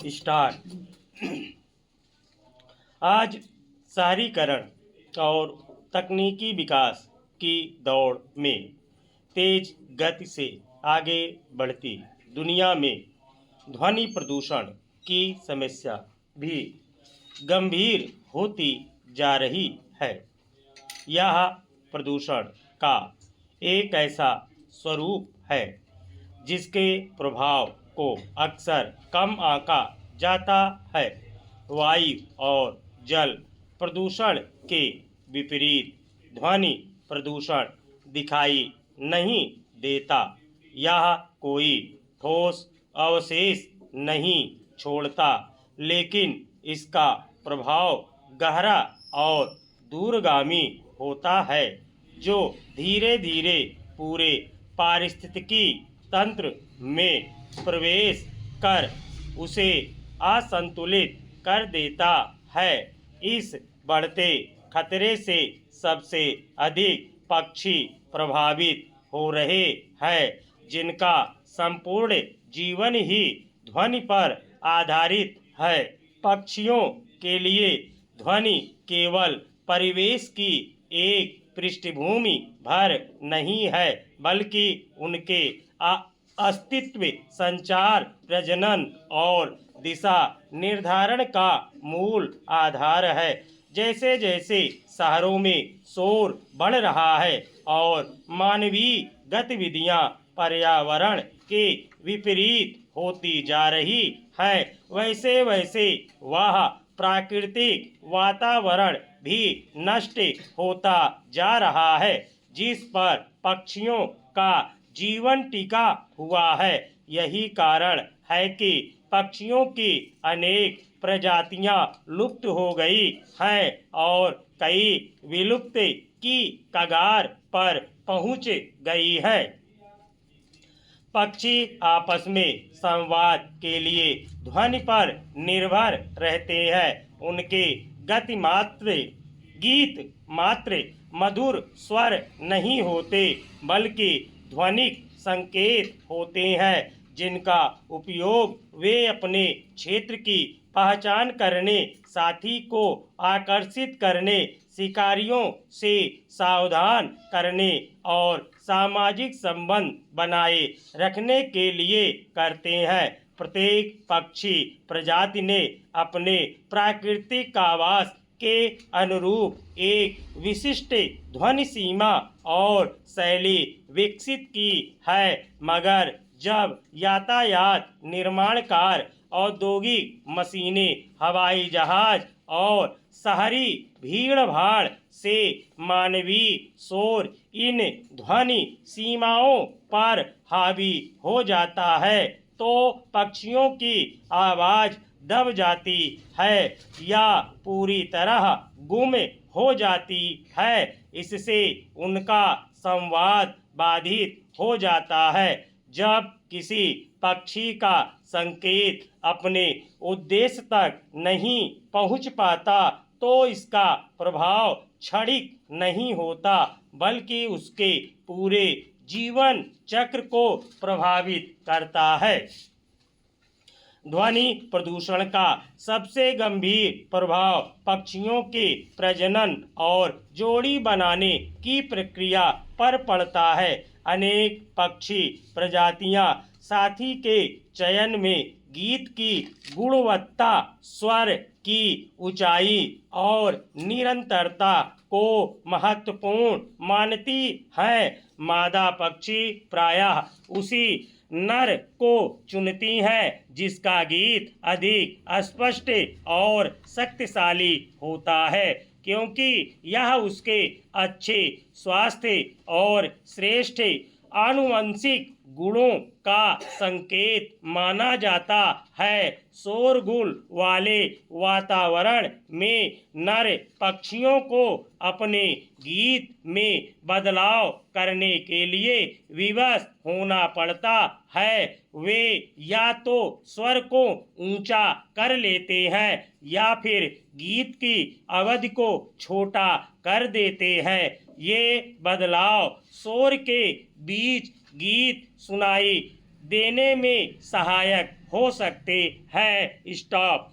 Start. आज शहरीकरण और तकनीकी विकास की दौड़ में तेज गति से आगे बढ़ती दुनिया में ध्वनि प्रदूषण की समस्या भी गंभीर होती जा रही है। यह प्रदूषण का एक ऐसा स्वरूप है जिसके प्रभाव को अक्सर कम आंका जाता है। वायु और जल प्रदूषण के विपरीत ध्वनि प्रदूषण दिखाई नहीं देता। यह कोई ठोस अवशेष नहीं छोड़ता, लेकिन इसका प्रभाव गहरा और दूरगामी होता है, जो धीरे धीरे पूरे पारिस्थितिकी तंत्र में प्रवेश कर उसे असंतुलित कर देता है। इस बढ़ते खतरे से सबसे अधिक पक्षी प्रभावित हो रहे हैं, जिनका संपूर्ण जीवन ही ध्वनि पर आधारित है। पक्षियों के लिए ध्वनि केवल परिवेश की एक पृष्ठभूमि भर नहीं है, बल्कि उनके अस्तित्व, संचार, प्रजनन और दिशा निर्धारण का मूल आधार है। जैसे जैसे शहरों में शोर बढ़ रहा है और मानवीय गतिविधियां पर्यावरण के विपरीत होती जा रही है, वैसे वैसे वह प्राकृतिक वातावरण भी नष्ट होता जा रहा है, जिस पर पक्षियों का जीवन टिका हुआ है। यही कारण है कि पक्षियों की अनेक प्रजातियां लुप्त हो गई हैं और कई विलुप्त की कगार पर पहुंच गई है। पक्षी आपस में संवाद के लिए ध्वनि पर निर्भर रहते हैं। उनके गीत मात्र मधुर स्वर नहीं होते, बल्कि ध्वनिक संकेत होते हैं, जिनका उपयोग वे अपने क्षेत्र की पहचान करने, साथी को आकर्षित करने, शिकारियों से सावधान करने और सामाजिक संबंध बनाए रखने के लिए करते हैं। प्रत्येक पक्षी प्रजाति ने अपने प्राकृतिक आवास के अनुरूप एक विशिष्ट ध्वनि सीमा और शैली विकसित की है, मगर जब यातायात, निर्माण कार्य, औद्योगिक मशीनें, हवाई जहाज और शहरी भीड़-भाड़ से मानवीय शोर इन ध्वनि सीमाओं पर हावी हो जाता है, तो पक्षियों की आवाज़ दब जाती है या पूरी तरह गुम हो जाती है। इससे उनका संवाद बाधित हो जाता है। जब किसी पक्षी का संकेत अपने उद्देश्य तक नहीं पहुंच पाता, तो इसका प्रभाव क्षणिक नहीं होता, बल्कि उसके पूरे जीवन चक्र को प्रभावित करता है। ध्वनि प्रदूषण का सबसे गंभीर प्रभाव पक्षियों के प्रजनन और जोड़ी बनाने की प्रक्रिया पर पड़ता है। अनेक पक्षी प्रजातियां साथी के चयन में गीत की गुणवत्ता, स्वर की ऊंचाई और निरंतरता को महत्वपूर्ण मानती हैं। मादा पक्षी प्रायः उसी नर को चुनती हैं जिसका गीत अधिक स्पष्ट और शक्तिशाली होता है, क्योंकि यह उसके अच्छे स्वास्थ्य और श्रेष्ठ आनुवंशिक गुणों का संकेत माना जाता है। शोरगुल वाले वातावरण में नर पक्षियों को अपने गीत में बदलाव करने के लिए विवश होना पड़ता है। वे या तो स्वर को ऊंचा कर लेते हैं या फिर गीत की अवधि को छोटा कर देते हैं। ये बदलाव शोर के बीच गीत सुनाई देने में सहायक हो सकते हैं। स्टॉप।